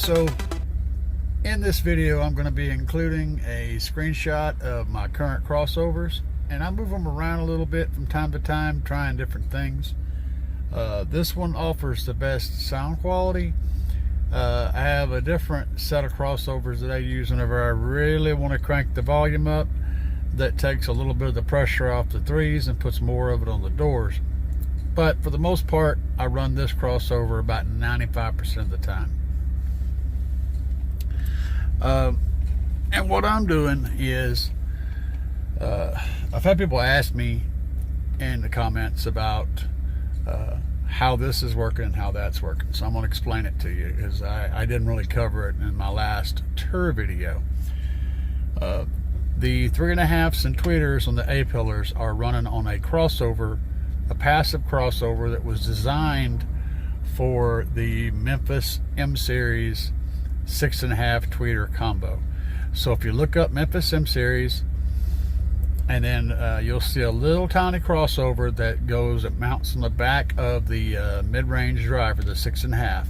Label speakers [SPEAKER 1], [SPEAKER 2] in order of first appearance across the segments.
[SPEAKER 1] So in this video, I'm going to be including a screenshot of my current crossovers, and I move them around a little bit from time to time, trying different things. This one offers the best sound quality. I have a different set of crossovers that I use whenever I really want to crank the volume up. That takes a little bit of the pressure off the threes and puts more of it on the doors. But for the most part, I run this crossover about 95% of the time. And what I'm doing is, I've had people ask me in the comments about how this is working and how that's working. So I'm going to explain it to you, because I didn't really cover it in my last tour video. The 3.5s and tweeters on the A-pillars are running on a crossover, a passive crossover that was designed for the Memphis M-Series 6.5 tweeter combo. So if you look up Memphis M-Series, and then you'll see a little tiny crossover that mounts on the back of the mid-range driver, the 6.5,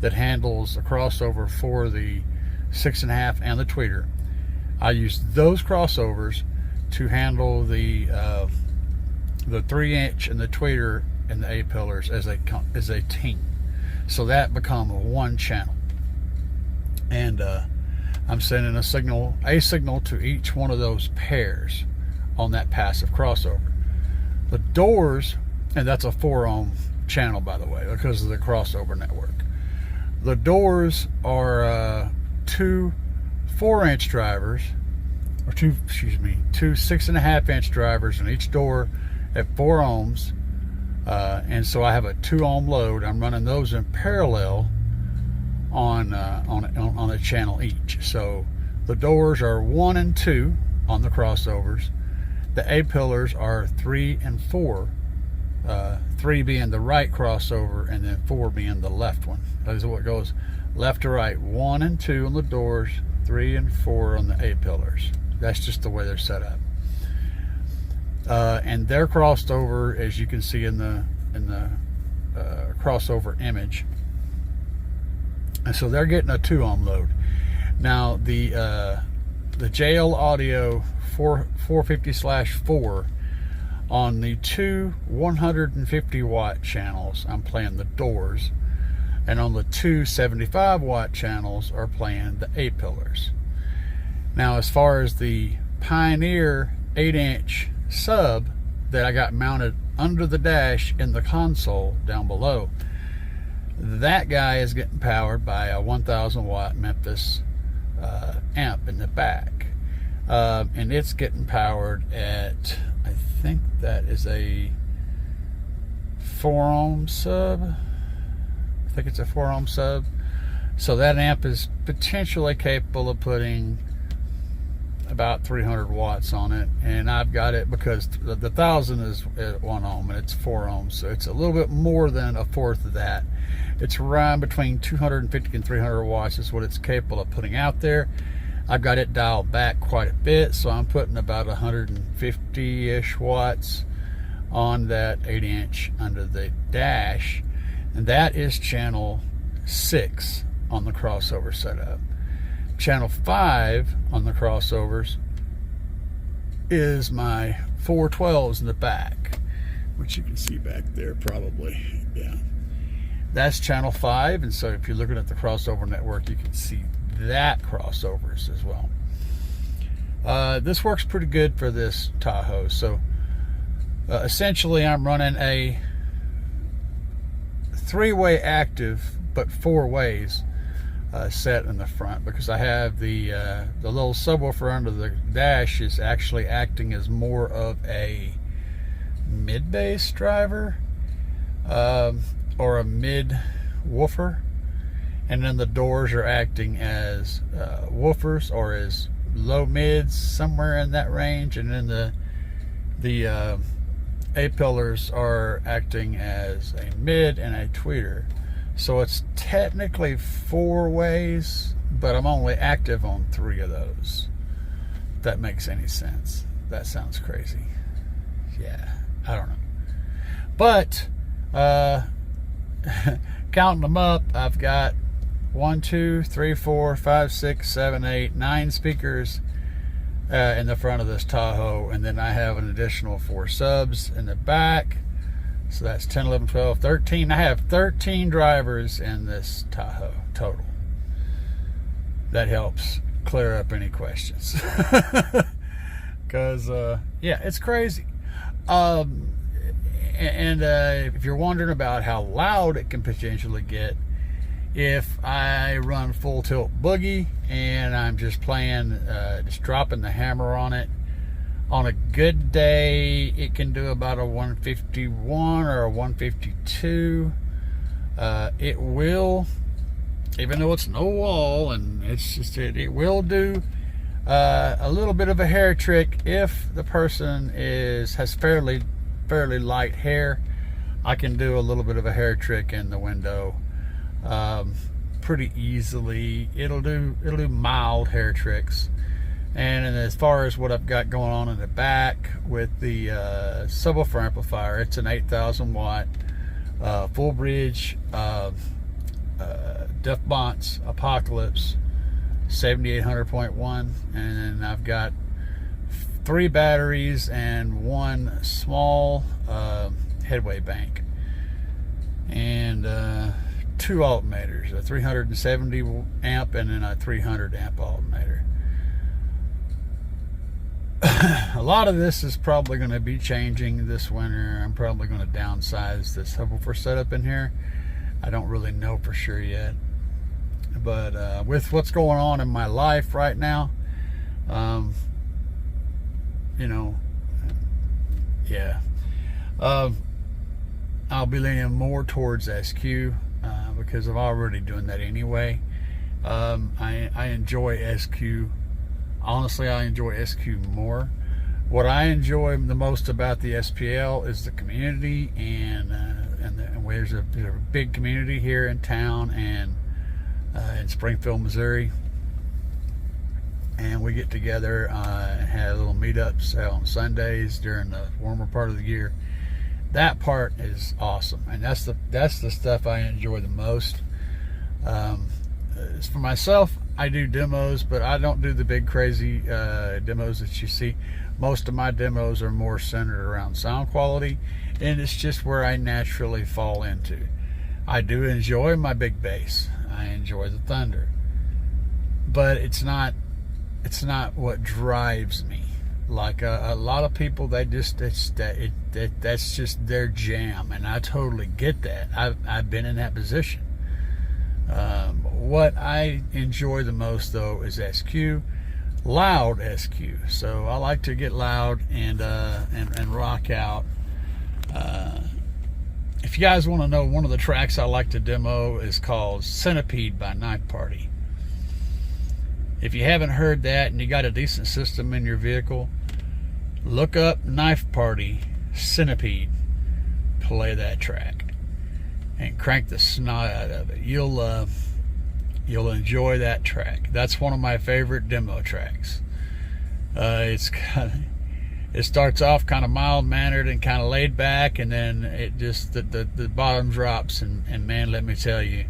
[SPEAKER 1] that handles a crossover for the 6.5 and the tweeter. I use those crossovers to handle the 3-inch and the tweeter and the A-pillars as a team. So that becomes one channel. And I'm sending a signal to each one of those pairs on that passive crossover. The doors, and that's a 4-ohm channel, by the way, because of the crossover network. The doors are two 4-inch drivers, or two 6.5-inch drivers in each door at 4 ohms. And so I have a 2-ohm load. I'm running those in parallel on a channel each. So the doors are 1 and 2 on the crossovers. The A-pillars are 3 and 4, 3 being the right crossover and then 4 being the left one. That is what goes left to right, 1 and 2 on the doors, 3 and 4 on the A-pillars. That's just the way they're set up. And they're crossed over, as you can see in the crossover image. And so they're getting a 2-ohm load. Now the JL Audio 450/4 on the two 150-watt channels, I'm playing the doors, and on the two 75-watt channels are playing the A-pillars. Now, as far as the Pioneer 8-inch sub that I got mounted under the dash in the console down below, that guy is getting powered by a 1,000-watt Memphis amp in the back. And it's getting powered at, I think that is a 4-ohm sub. I think it's a 4-ohm sub. So that amp is potentially capable of putting about 300 watts on it, and I've got it because the 1,000 is at 1 ohm and it's 4 ohms, so it's a little bit more than a fourth of that. It's around between 250 and 300 watts is what it's capable of putting out there. I've got it dialed back quite a bit, so I'm putting about 150-ish watts on that 8-inch under the dash, and that is channel 6 on the crossover setup. Channel 5 on the crossovers is my 412s in the back, which you can see back there probably. Yeah, that's channel 5, and so if you're looking at the crossover network, you can see that crossovers as well. This works pretty good for this Tahoe. So essentially I'm running a 3-way active but 4 ways set in the front, because I have the little subwoofer under the dash is actually acting as more of a mid-bass driver or a mid-woofer, and then the doors are acting as woofers or as low mids, somewhere in that range, and then the A-pillars are acting as a mid and a tweeter. So it's technically 4 ways, but I'm only active on 3 of those. If that makes any sense. That sounds crazy. Yeah, I don't know. But counting them up, I've got 1, 2, 3, 4, 5, 6, 7, 8, 9 speakers in the front of this Tahoe, and then I have an additional 4 subs in the back. So that's 10, 11, 12, 13. I have 13 drivers in this Tahoe total. That helps clear up any questions. Because, yeah, it's crazy. If you're wondering about how loud it can potentially get, if I run full tilt boogie and I'm just playing, just dropping the hammer on it, on a good day, it can do about a 151 or a 152. It will, even though it's no wall and it's just, it will do a little bit of a hair trick if the person has fairly light hair. I can do a little bit of a hair trick in the window pretty easily. It'll do mild hair tricks. And as far as what I've got going on in the back with the subwoofer amplifier, it's an 8,000 watt full bridge Duff Bonts Apocalypse 7800.1, and then I've got 3 batteries and 1 small headway bank, and 2 alternators, a 370 amp and then a 300 amp alternator. A lot of this is probably going to be changing this winter. I'm probably going to downsize this subwoofer setup in here. I don't really know for sure yet, but with what's going on in my life right now, you know, yeah, I'll be leaning more towards SQ because I'm already doing that anyway. I enjoy SQ. Honestly, I enjoy SQ more. What I enjoy the most about the SPL is the community, and there's a big community here in town and in Springfield, Missouri. And we get together and have little meetups on Sundays during the warmer part of the year. That part is awesome, and that's the stuff I enjoy the most. As for myself, I do demos, but I don't do the big crazy demos that you see. Most of my demos are more centered around sound quality, and it's just where I naturally fall into. I do enjoy my big bass. I enjoy the thunder, but it's not what drives me. Like a lot of people, that's just their jam, and I totally get that. I've been in that position. What I enjoy the most though is SQ, loud SQ. So I like to get loud and rock out. If you guys want to know, one of the tracks I like to demo is called Centipede by Knife Party. If you haven't heard that and you got a decent system in your vehicle, look up Knife Party Centipede, play that track, and crank the snot out of it. You'll enjoy that track. That's one of my favorite demo tracks. It starts off kind of mild-mannered and kind of laid back, and then it just the bottom drops, and man, let me tell you,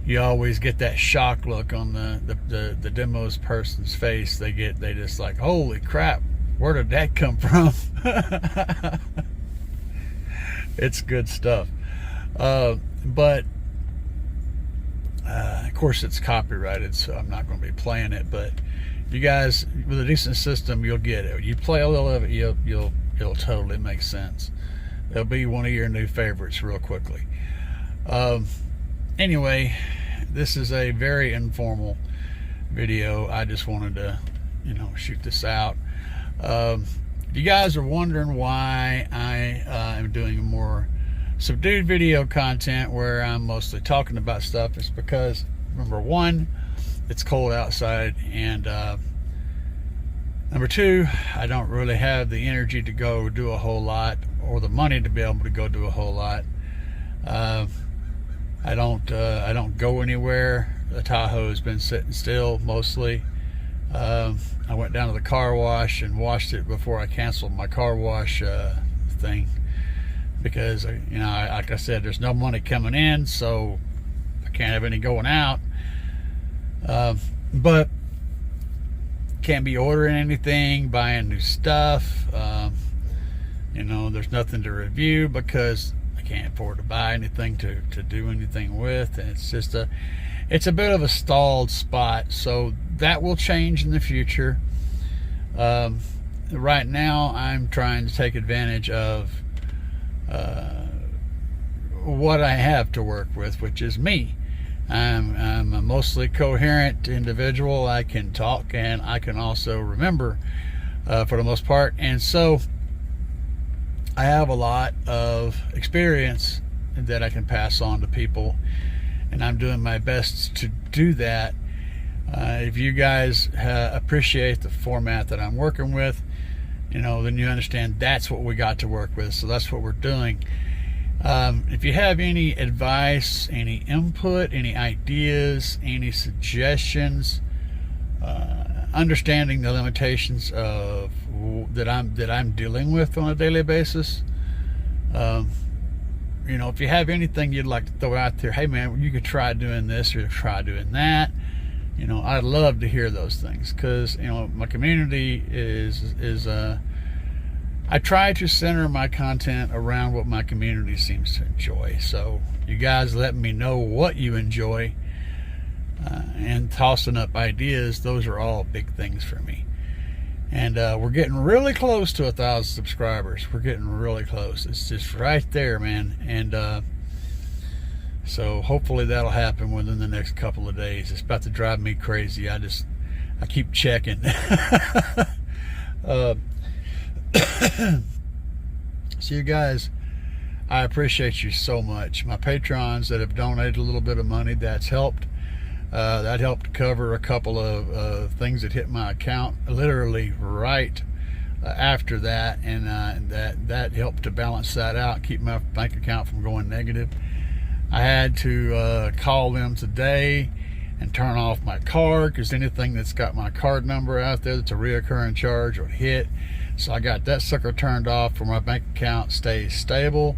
[SPEAKER 1] you always get that shock look on the demos person's face. They just like, holy crap, where did that come from? It's good stuff. But of course it's copyrighted, so I'm not going to be playing it. But you guys, with a decent system, you'll get it. You play a little of it, it'll totally make sense. It'll be one of your new favorites real quickly. Anyway, this is a very informal video. I just wanted to, shoot this out. You guys are wondering why I am doing more subdued video content where I'm mostly talking about stuff. It's because, number one, it's cold outside, and number two, I don't really have the energy to go do a whole lot, or the money to be able to go do a whole lot. I don't go anywhere. The Tahoe has been sitting still mostly. I went down to the car wash and washed it before I canceled my car wash thing, because like I said, there's no money coming in, so I can't have any going out. But can't be ordering anything, buying new stuff. You know, there's nothing to review because I can't afford to buy anything to do anything with. And it's a bit of a stalled spot. So that will change in the future. Right now, I'm trying to take advantage of what I have to work with, which is me. I'm a mostly coherent individual. I can talk and I can also remember for the most part. And so I have a lot of experience that I can pass on to people, and I'm doing my best to do that. If you guys appreciate the format that I'm working with, you know, then you understand that's what we got to work with. So that's what we're doing. If you have any advice, any input, any ideas, any suggestions, understanding the limitations of that I'm dealing with on a daily basis, you know, if you have anything you'd like to throw out there, hey man, you could try doing this or try doing that. You know, I'd love to hear those things, because you know my community is I try to center my content around what my community seems to enjoy. So you guys let me know what you enjoy, and tossing up ideas. Those are all big things for me. And we're getting really close to 1,000 subscribers. We're getting really close. It's just right there, man. And so hopefully that'll happen within the next couple of days. It's about to drive me crazy. I keep checking. So you guys, I appreciate you so much. My patrons that have donated a little bit of money, that's helped. That helped cover a couple of things that hit my account literally right after that, and that helped to balance that out, keep my bank account from going negative. I had to call them today and turn off my card, because anything that's got my card number out there that's a reoccurring charge would hit. So I got that sucker turned off where my bank account stays stable.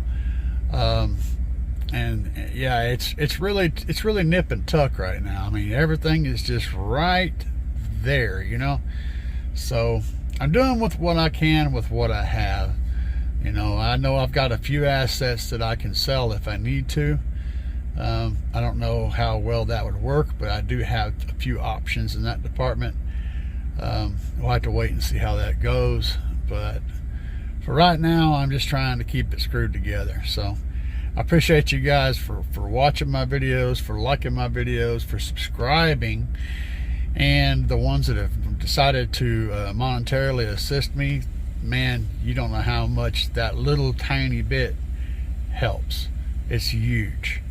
[SPEAKER 1] And yeah, it's really nip and tuck right now. I mean, everything is just right there, you know. So I'm doing with what I can with what I have. You know I've got a few assets that I can sell if I need to. I don't know how well that would work, but I do have a few options in that department. We'll have to wait and see how that goes. But for right now, I'm just trying to keep it screwed together. So I appreciate you guys for watching my videos, for liking my videos, for subscribing, and the ones that have decided to monetarily assist me. Man, you don't know how much that little tiny bit helps. It's huge.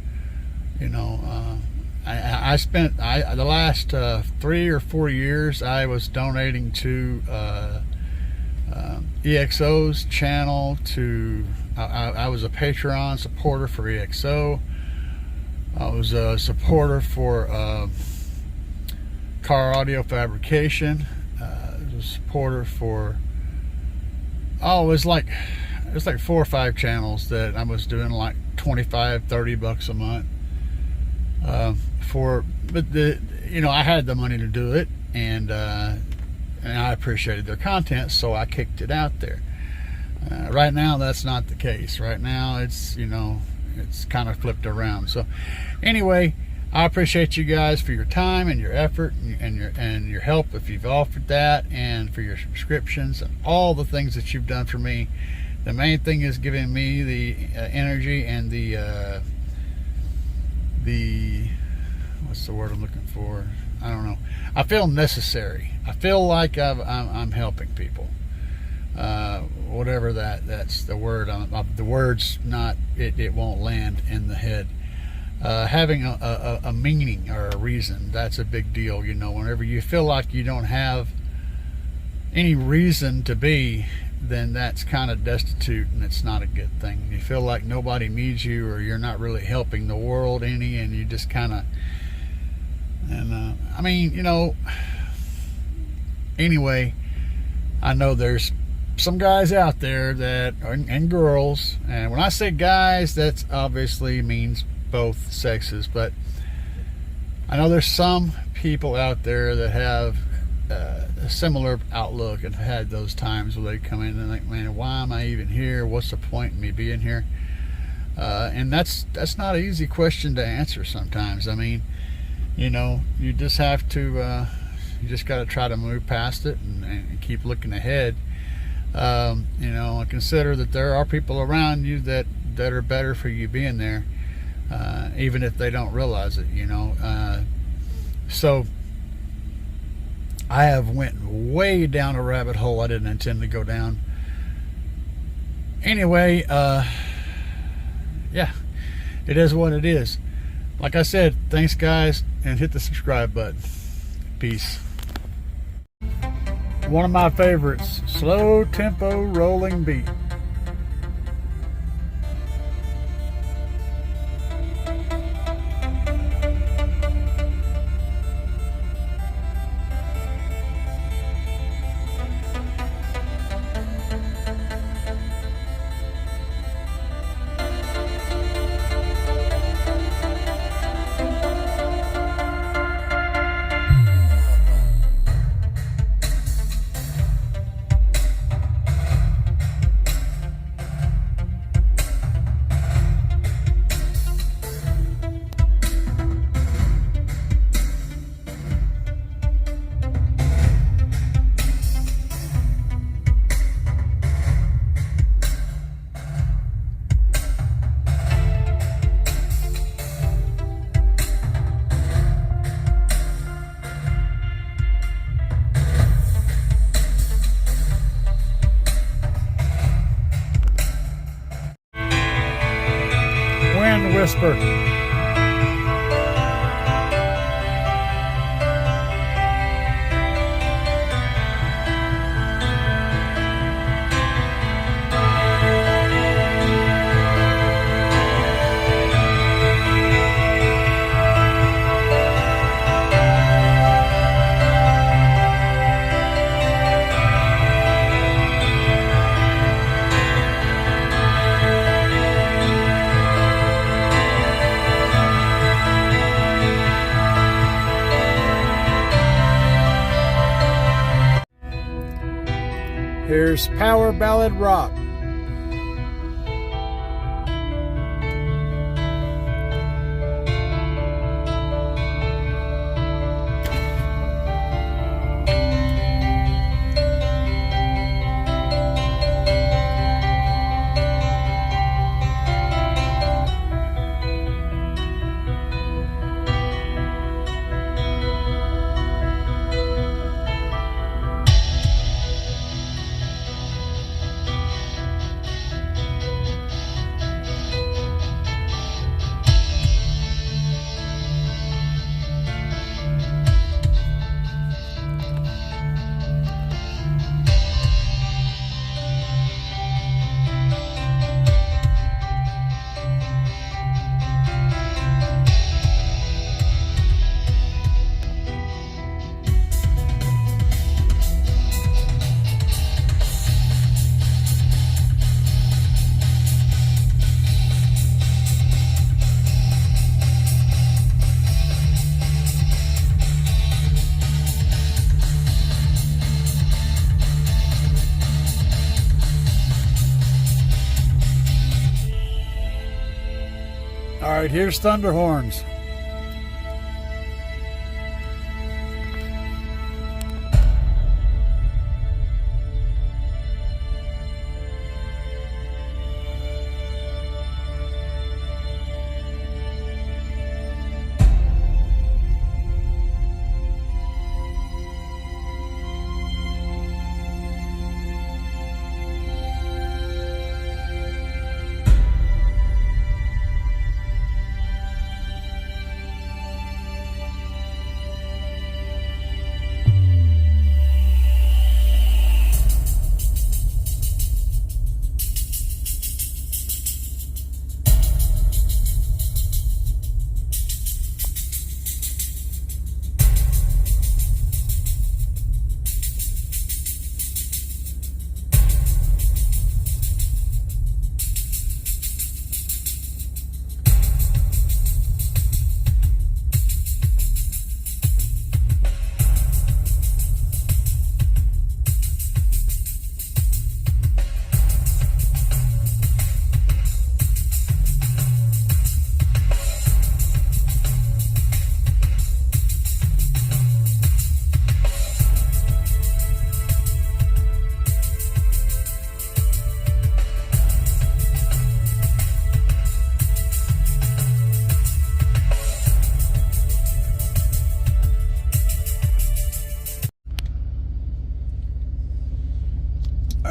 [SPEAKER 1] You know, I spent the last 3 or 4 years I was donating to EXO's channel. I was a Patreon supporter for EXO. I was a supporter for Car Audio Fabrication. I was a supporter for it was like 4 or 5 channels that I was doing like $25-30 a month but you know, I had the money to do it, and I appreciated their content, so I kicked it out there. Right now that's not the case. Right now it's, you know, it's kind of flipped around. So anyway, I appreciate you guys for your time and your effort and your help if you've offered that, and for your subscriptions and all the things that you've done for me. The main thing is giving me the energy and the what's the word I'm looking for? I don't know. I feel necessary. I feel like I'm helping people. Whatever that's the word. The word's not. It won't land in the head. Having a meaning or a reason, that's a big deal. You know, whenever you feel like you don't have any reason to be, then that's kind of destitute, and it's not a good thing. You feel like nobody needs you, or you're not really helping the world any, and you just kind of, and I mean, you know, anyway, I know there's some guys out there that and girls, and when I say guys, that's obviously means both sexes, but I know there's some people out there that have a similar outlook and had those times where they come in and think, man, why am I even here? What's the point in me being here? And that's not an easy question to answer sometimes. I mean, you know, you just have to, you just got to try to move past it and keep looking ahead. You know, and consider that there are people around you that are better for you being there, even if they don't realize it, you know. So I have went way down a rabbit hole I didn't intend to go down. Anyway, yeah, it is what it is. Like I said, thanks guys, and hit the subscribe button. Peace. One of my favorites, slow tempo rolling beat. Wind whisper. Here's Power Ballad Rock. All right, here's Thunder Horns.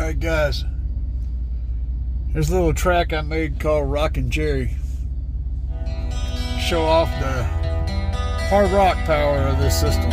[SPEAKER 1] Alright guys, here's a little track I made called Rockin' Jerry. Show off the hard rock power of this system.